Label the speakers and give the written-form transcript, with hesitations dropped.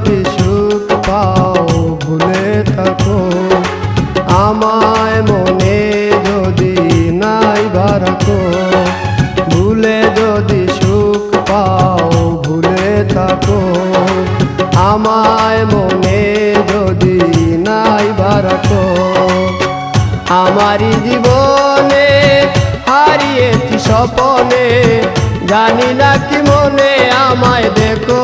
Speaker 1: যদি সুখ পাও ভুলে থাকো, আমায় মনে যদি নাই রাখো, ভুলে যদি সুখ পাও ভুলে থাকো, আমায় মনে যদি নাই রাখো। আমারি জীবনে হারিয়েছি স্বপনে, জানি না কি মনে আমায় দেখো।